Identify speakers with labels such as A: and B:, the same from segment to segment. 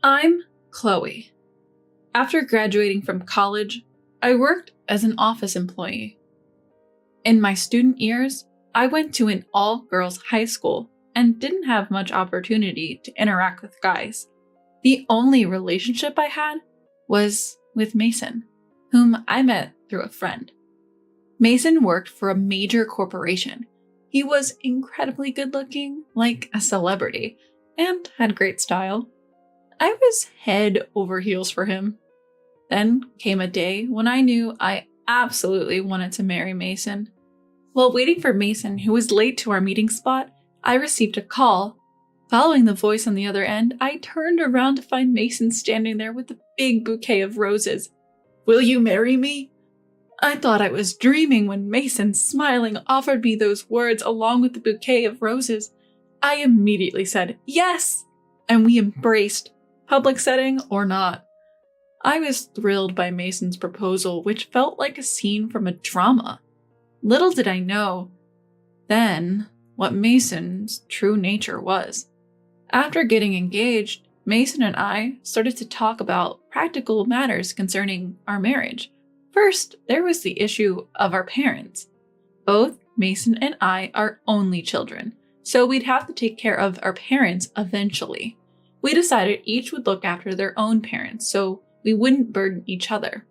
A: I'm Chloe. After graduating from college, I worked as an office employee. In my student years, I went to an all-girls high school and didn't have much opportunity to interact with guys. The only relationship I had was with Mason, whom I met through a friend. Mason worked for a major corporation. He was incredibly good-looking, like a celebrity, and had great style. I was head over heels for him. Then came a day when I knew I absolutely wanted to marry Mason. While waiting for Mason, who was late to our meeting spot, I received a call. Following the voice on the other end, I turned around to find Mason standing there with a big bouquet of roses. "Will you marry me?" I thought I was dreaming when Mason, smiling, offered me those words along with the bouquet of roses. I immediately said yes, and we embraced, public setting or not. I was thrilled by Mason's proposal, which felt like a scene from a drama. Little did I know then what Mason's true nature was. After getting engaged, Mason and I started to talk about practical matters concerning our marriage. First, there was the issue of our parents. Both Mason and I are only children, so we'd have to take care of our parents eventually. We decided each would look after their own parents, so we wouldn't burden each other.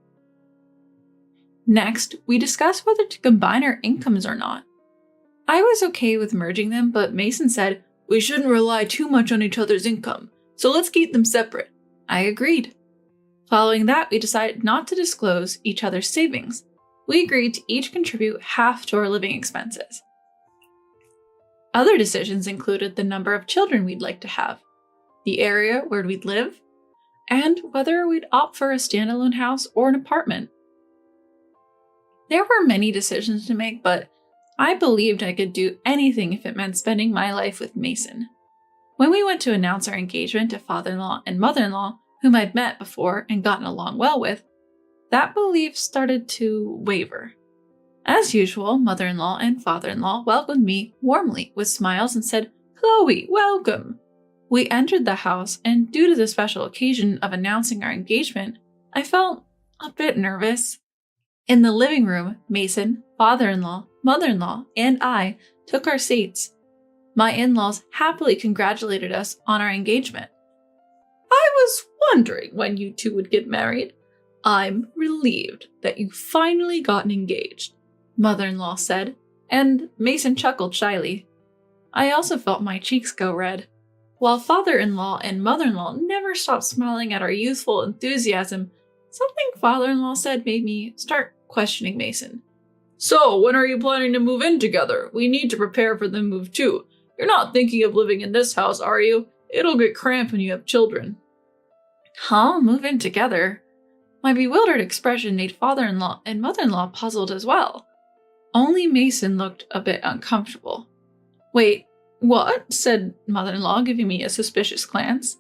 A: Next, we discussed whether to combine our incomes or not. I was okay with merging them, but Mason said, "We shouldn't rely too much on each other's income, so let's keep them separate." I agreed. Following that, we decided not to disclose each other's savings. We agreed to each contribute half to our living expenses. Other decisions included the number of children we'd like to have, the area where we'd live, and whether we'd opt for a standalone house or an apartment. There were many decisions to make, but I believed I could do anything if it meant spending my life with Mason. When we went to announce our engagement to father-in-law and mother-in-law, whom I'd met before and gotten along well with, that belief started to waver. As usual, mother-in-law and father-in-law welcomed me warmly with smiles and said, "Chloe, welcome." We entered the house, and due to the special occasion of announcing our engagement, I felt a bit nervous. In the living room, Mason, father-in-law, mother-in-law, and I took our seats. My in-laws happily congratulated us on our engagement. "I was wondering when you two would get married. I'm relieved that you finally gotten engaged," mother-in-law said, and Mason chuckled shyly. I also felt my cheeks go red. While father-in-law and mother-in-law never stopped smiling at our youthful enthusiasm, something father-in-law said made me start questioning Mason. "So, when are you planning to move in together? We need to prepare for the move too. You're not thinking of living in this house, are you? It'll get cramped when you have children." Huh? Move in together? My bewildered expression made father-in-law and mother-in-law puzzled as well. Only Mason looked a bit uncomfortable. "Wait, what?" said mother-in-law, giving me a suspicious glance.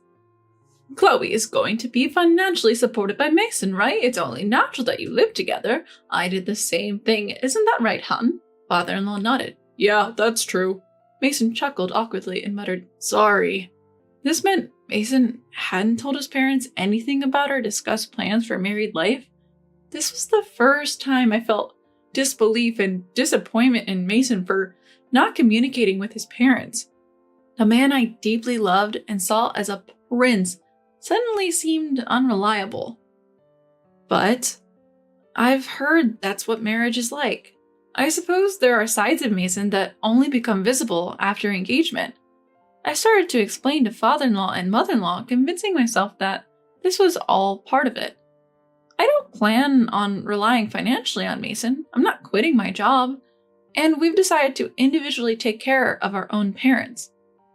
A: "Chloe is going to be financially supported by Mason, right? It's only natural that you live together. I did the same thing. Isn't that right, hon?" Father-in-law nodded. "Yeah, that's true." Mason chuckled awkwardly and muttered, "Sorry." This meant Mason hadn't told his parents anything about our discussed plans for married life. This was the first time I felt disbelief and disappointment in Mason for not communicating with his parents. The man I deeply loved and saw as a prince suddenly seemed unreliable. But I've heard that's what marriage is like. I suppose there are sides of Mason that only become visible after engagement. I started to explain to father-in-law and mother-in-law, convincing myself that this was all part of it. I don't plan on relying financially on Mason. I'm not quitting my job. And we've decided to individually take care of our own parents.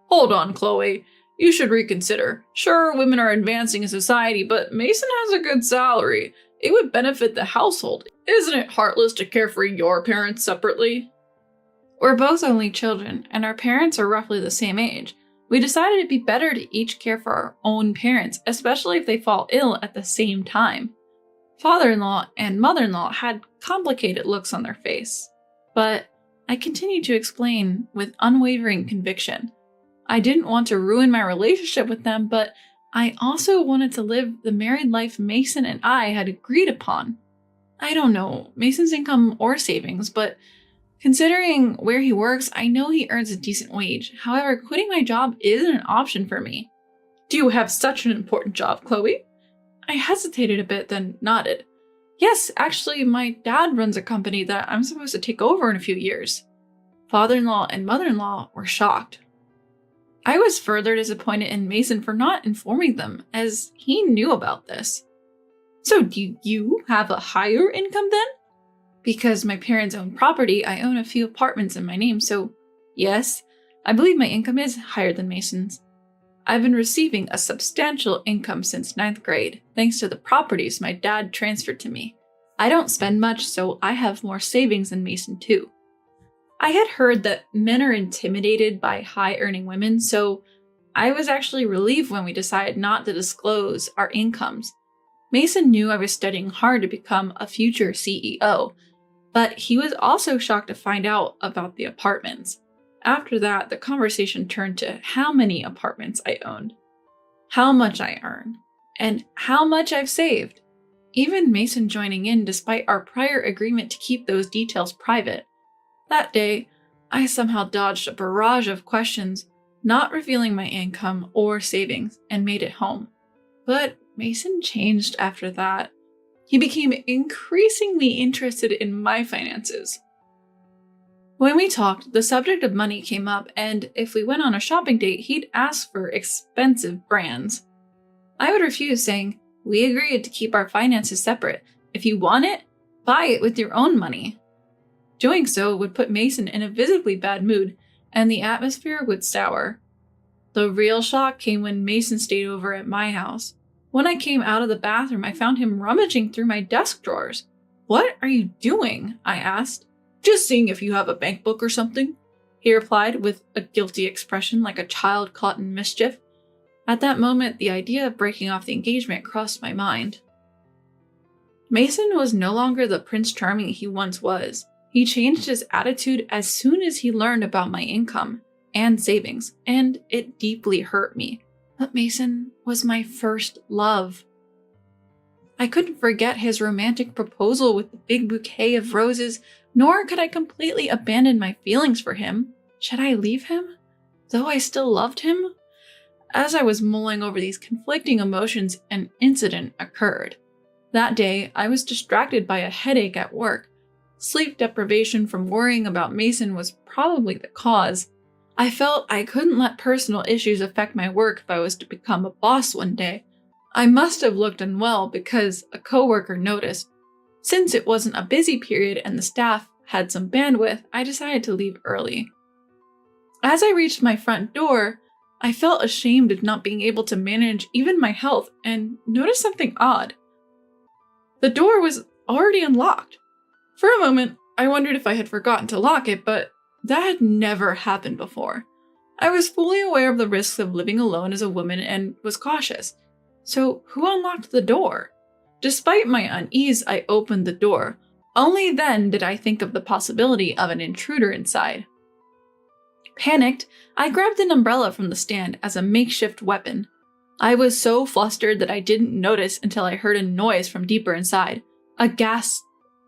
A: "Hold on, Chloe. You should reconsider. Sure, women are advancing in society, but Mason has a good salary. It would benefit the household. Isn't it heartless to care for your parents separately?" We're both only children, and our parents are roughly the same age. We decided it'd be better to each care for our own parents, especially if they fall ill at the same time. Father-in-law and mother-in-law had complicated looks on their face, but I continued to explain with unwavering conviction. I didn't want to ruin my relationship with them, but I also wanted to live the married life Mason and I had agreed upon. I don't know Mason's income or savings, but considering where he works, I know he earns a decent wage. However, quitting my job isn't an option for me. Do you have such an important job, Chloe? I hesitated a bit, then nodded. Yes, actually, my dad runs a company that I'm supposed to take over in a few years. Father-in-law and mother-in-law were shocked. I was further disappointed in Mason for not informing them, as he knew about this. So do you have a higher income then? Because my parents own property, I own a few apartments in my name, so yes, I believe my income is higher than Mason's. I've been receiving a substantial income since 9th grade, thanks to the properties my dad transferred to me. I don't spend much, so I have more savings than Mason too. I had heard that men are intimidated by high-earning women, so I was actually relieved when we decided not to disclose our incomes. Mason knew I was studying hard to become a future CEO, but he was also shocked to find out about the apartments. After that, the conversation turned to how many apartments I owned, how much I earn, and how much I've saved. Even Mason joining in despite our prior agreement to keep those details private. That day, I somehow dodged a barrage of questions, not revealing my income or savings, and made it home. But Mason changed after that. He became increasingly interested in my finances. When we talked, the subject of money came up, and if we went on a shopping date, he'd ask for expensive brands. I would refuse, saying, "We agreed to keep our finances separate. If you want it, buy it with your own money." Doing so would put Mason in a visibly bad mood, and the atmosphere would sour. The real shock came when Mason stayed over at my house. When I came out of the bathroom, I found him rummaging through my desk drawers. "What are you doing?" I asked. "Just seeing if you have a bank book or something," he replied with a guilty expression like a child caught in mischief. At that moment, the idea of breaking off the engagement crossed my mind. Mason was no longer the Prince Charming he once was. He changed his attitude as soon as he learned about my income and savings, and it deeply hurt me. But Mason was my first love. I couldn't forget his romantic proposal with the big bouquet of roses, nor could I completely abandon my feelings for him. Should I leave him, though I still loved him? As I was mulling over these conflicting emotions, an incident occurred. That day, I was distracted by a headache at work. Sleep deprivation from worrying about Mason was probably the cause. I felt I couldn't let personal issues affect my work if I was to become a boss one day. I must have looked unwell because a coworker noticed. Since it wasn't a busy period and the staff had some bandwidth, I decided to leave early. As I reached my front door, I felt ashamed of not being able to manage even my health and noticed something odd. The door was already unlocked. For a moment, I wondered if I had forgotten to lock it, but that had never happened before. I was fully aware of the risks of living alone as a woman and was cautious. So who unlocked the door? Despite my unease, I opened the door. Only then did I think of the possibility of an intruder inside. Panicked, I grabbed an umbrella from the stand as a makeshift weapon. I was so flustered that I didn't notice until I heard a noise from deeper inside. A gasp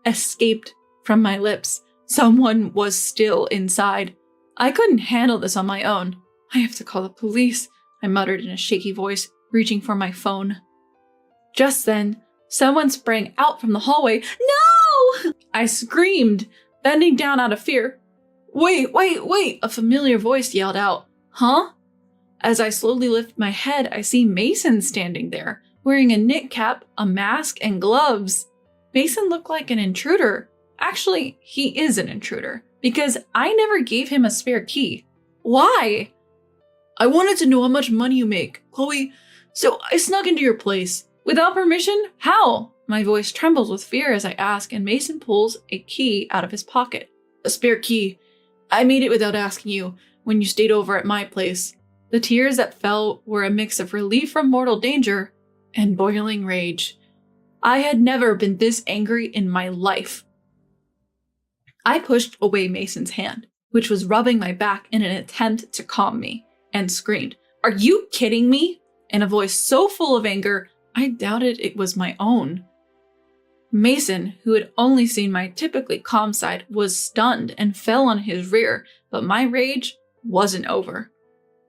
A: escaped from my lips. Someone was still inside. I couldn't handle this on my own. "I have to call the police," I muttered in a shaky voice, reaching for my phone. Just then, someone sprang out from the hallway. "No!" I screamed, bending down out of fear. Wait, a familiar voice yelled out. "Huh?" As I slowly lift my head, I see Mason standing there, wearing a knit cap, a mask, and gloves. Mason looked like an intruder. Actually, he is an intruder, because I never gave him a spare key. Why? "I wanted to know how much money you make, Chloe, so I snuck into your place." "Without permission? How?" My voice trembles with fear as I ask, and Mason pulls a key out of his pocket. "A spare key. I made it without asking you when you stayed over at my place." The tears that fell were a mix of relief from mortal danger and boiling rage. I had never been this angry in my life. I pushed away Mason's hand, which was rubbing my back in an attempt to calm me, and screamed, "Are you kidding me?" in a voice so full of anger, I doubted it was my own. Mason, who had only seen my typically calm side, was stunned and fell on his rear, but my rage wasn't over.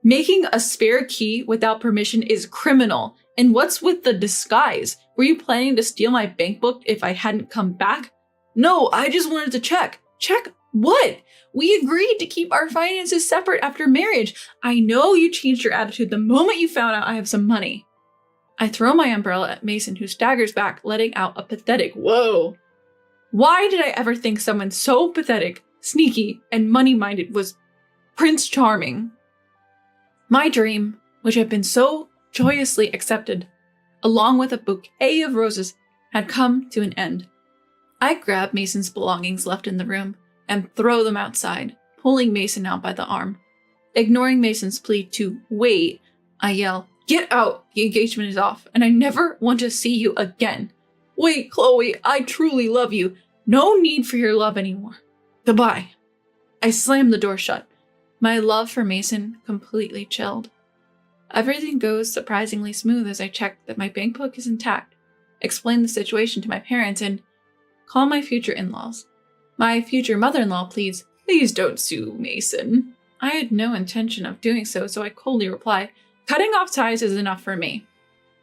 A: Making a spare key without permission is criminal. And what's with the disguise? Were you planning to steal my bank book if I hadn't come back? No, I just wanted to check. Check what? We agreed to keep our finances separate after marriage. I know you changed your attitude the moment you found out I have some money. I throw my umbrella at Mason, who staggers back, letting out a pathetic whoa. Why did I ever think someone so pathetic, sneaky, and money-minded was Prince Charming? My dream, which had been so joyously accepted, along with a bouquet of roses, had come to an end. I grab Mason's belongings left in the room and throw them outside, pulling Mason out by the arm. Ignoring Mason's plea to wait, I yell, "Get out! The engagement is off, and I never want to see you again. Wait, Chloe, I truly love you. No need for your love anymore. Goodbye." I slam the door shut, my love for Mason completely chilled. Everything goes surprisingly smooth as I check that my bank book is intact, explain the situation to my parents, and call my future in-laws. My future mother-in-law pleads, "Please don't sue Mason." I had no intention of doing so, so I coldly reply, "Cutting off ties is enough for me."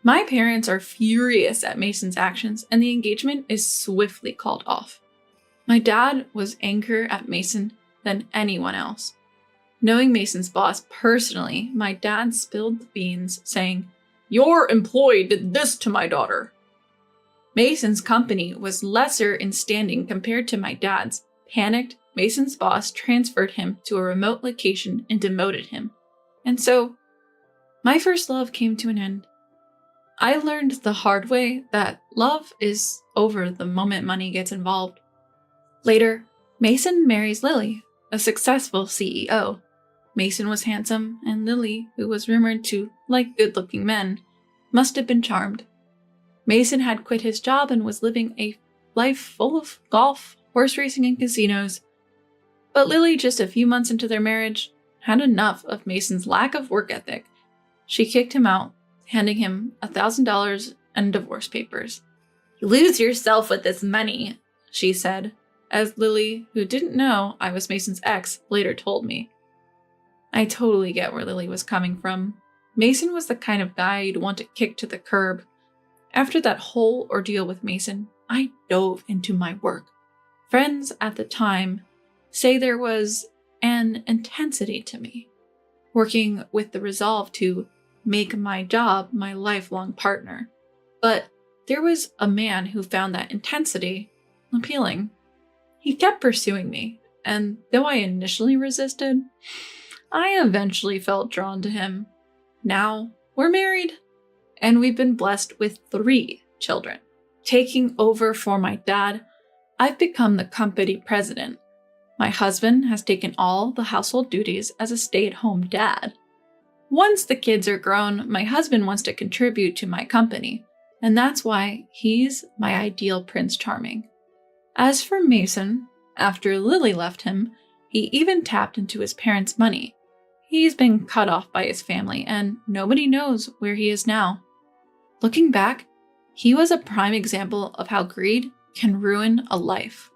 A: My parents are furious at Mason's actions, and the engagement is swiftly called off. My dad was angrier at Mason than anyone else. Knowing Mason's boss personally, my dad spilled the beans, saying, "Your employee did this to my daughter." Mason's company was lesser in standing compared to my dad's. Panicked, Mason's boss transferred him to a remote location and demoted him. And so, my first love came to an end. I learned the hard way that love is over the moment money gets involved. Later, Mason marries Lily, a successful CEO. Mason was handsome, and Lily, who was rumored to like good-looking men, must have been charmed. Mason had quit his job and was living a life full of golf, horse racing, and casinos. But Lily, just a few months into their marriage, had enough of Mason's lack of work ethic. She kicked him out, handing him $1,000 and divorce papers. "You lose yourself with this money," she said, as Lily, who didn't know I was Mason's ex, later told me. I totally get where Lily was coming from. Mason was the kind of guy you'd want to kick to the curb. After that whole ordeal with Mason, I dove into my work. Friends at the time say there was an intensity to me, working with the resolve to make my job my lifelong partner. But there was a man who found that intensity appealing. He kept pursuing me, and though I initially resisted, I eventually felt drawn to him. Now, we're married, and we've been blessed with 3 children. Taking over for my dad, I've become the company president. My husband has taken all the household duties as a stay-at-home dad. Once the kids are grown, my husband wants to contribute to my company, and that's why he's my ideal Prince Charming. As for Mason, after Lily left him, he even tapped into his parents' money. He's been cut off by his family, and nobody knows where he is now. Looking back, he was a prime example of how greed can ruin a life.